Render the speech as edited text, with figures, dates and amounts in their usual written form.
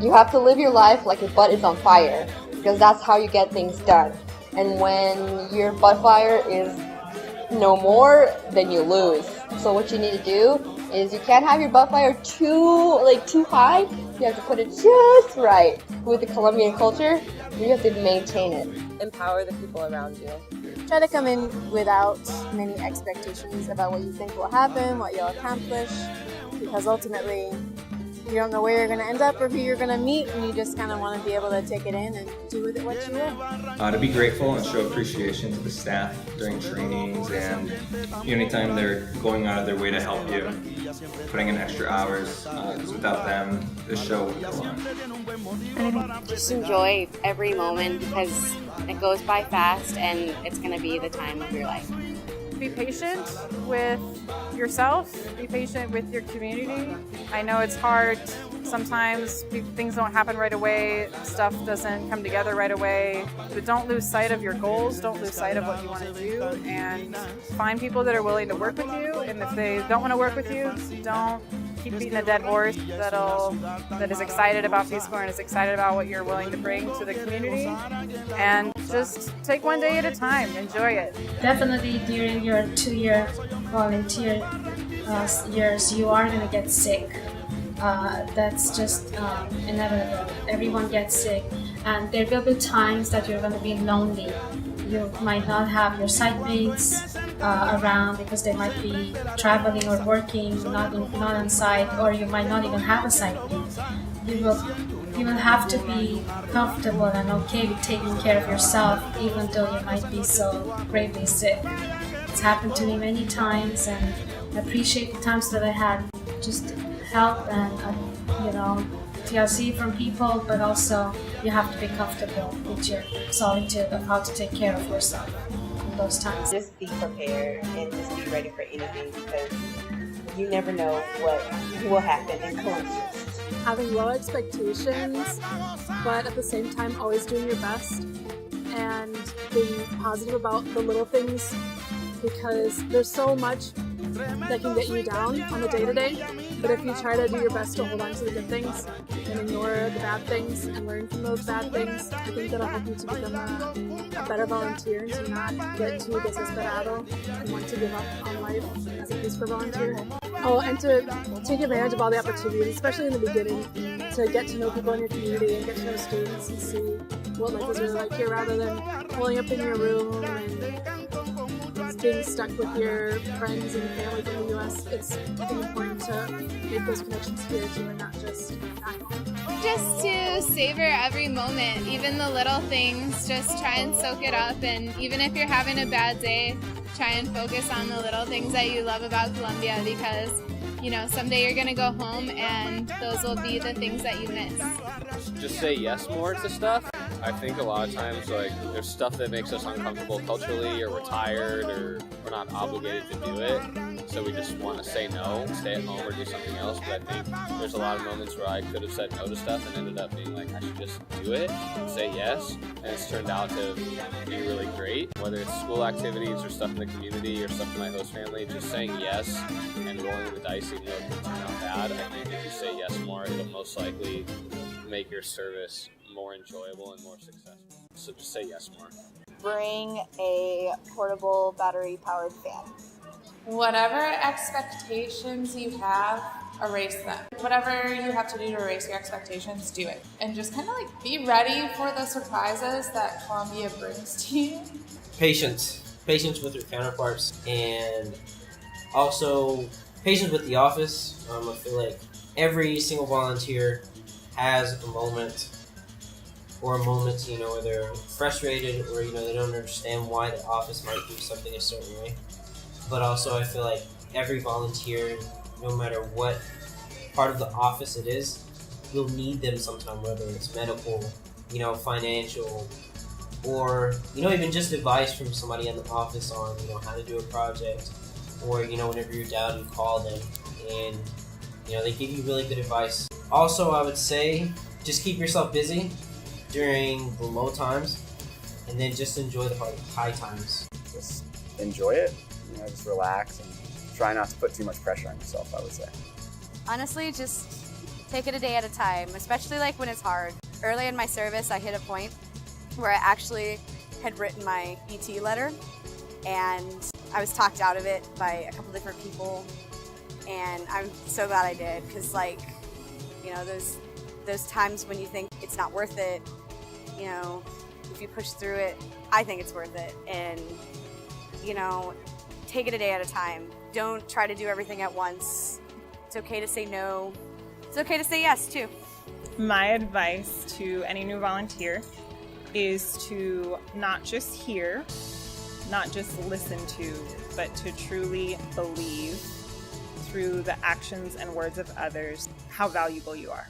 You have to live your life like your butt is on fire, because that's how you get things done. And when your butt fire is no more, then you lose. So what you need to do is you can't have your butt fire too high. You have to put it just right. With the Colombian culture, you have to maintain it. Empower the people around you. Try to come in without many expectations about what you think will happen, what you'll accomplish, because ultimately you don't know where you're going to end up or who you're going to meet, and you just kind of want to be able to take it in and do with it what you will. To be grateful and show appreciation to the staff during trainings, and anytime they're going out of their way to help you, putting in extra hours, because without them, the show wouldn't go on. Just enjoy every moment, because it goes by fast and it's going to be the time of your life. Be patient with yourself, be patient with your community. I know it's hard. Sometimes things don't happen right away, stuff doesn't come together right away, but don't lose sight of your goals, don't lose sight of what you want to do, and find people that are willing to work with you, and if they don't want to work with you, don't keep beating a dead horse that is excited about Peace Corps and is excited about what you're willing to bring to the community, and just take one day at a time, enjoy it. Definitely during your 2-year volunteer years, you are going to get sick. That's just inevitable. Everyone gets sick, and there will be times that you're going to be lonely. You might not have your site mates around because they might be traveling or working, not on site, or you might not even have a site mate. You will have to be comfortable and okay with taking care of yourself, even though you might be so gravely sick. It's happened to me many times, and I appreciate the times that I had just help and TLC from people, but also you have to be comfortable with your solitude of how to take care of yourself in those times. Just be prepared and just be ready for anything, because you never know what will happen in Colombia. Having low expectations, but at the same time always doing your best and being positive about the little things, because there's so much that can get you down on the day-to-day, but if you try to do your best to hold on to the good things and ignore the bad things and learn from those bad things, I think that'll help you to become a better volunteer and to not get too desesperado and want to give up on life as a Peace Corps volunteer. Oh, and to take advantage of all the opportunities, especially in the beginning, to get to know people in your community and get to know students and see what life is really like here, rather than pulling up in your room and being stuck with your friends and family from the U.S. It's important to make those connections here too, and not just at home. Just to savor every moment, even the little things, just try and soak it up, and even if you're having a bad day, try and focus on the little things that you love about Colombia, because someday you're gonna go home and those will be the things that you miss. Just say yes more to stuff. I think a lot of times, there's stuff that makes us uncomfortable culturally, or we're tired, or we're not obligated to do it. So we just want to say no, stay at home, or do something else. But I think there's a lot of moments where I could have said no to stuff and ended up being like, I should just do it, say yes. And it's turned out to be really great. Whether it's school activities or stuff in the community or stuff in my host family, just saying yes and rolling the dice, even though it can turn out bad. I think if you say yes more, it'll most likely make your service more enjoyable and more successful. So just say yes more. Bring a portable battery-powered fan. Whatever expectations you have, erase them. Whatever you have to do to erase your expectations, do it. And just kind of be ready for the surprises that Colombia brings to you. Patience with your counterparts, and also patience with the office. I feel like every single volunteer has a moment where they're frustrated, or they don't understand why the office might do something a certain way. But also I feel like every volunteer, no matter what part of the office it is, you'll need them sometime, whether it's medical, financial, or even just advice from somebody in the office on how to do a project, or whenever you're down, you call them and they give you really good advice. Also, I would say just keep yourself busy during the low times, and then just enjoy the high times. Just enjoy it, just relax and try not to put too much pressure on yourself, I would say. Honestly, just Take it a day at a time, especially like when it's hard. Early in my service, I hit a point where I actually had written my ET letter, and I was talked out of it by a couple different people, and I'm so glad I did, because like, you know, those times when you think it's not worth it, you know, if you push through it, I think it's worth it. And, you know, take it a day at a time. Don't try to do everything at once. It's okay to say no. It's okay to say yes, too. My advice to any new volunteer is to not just hear, not just listen to, but to truly believe through the actions and words of others how valuable you are.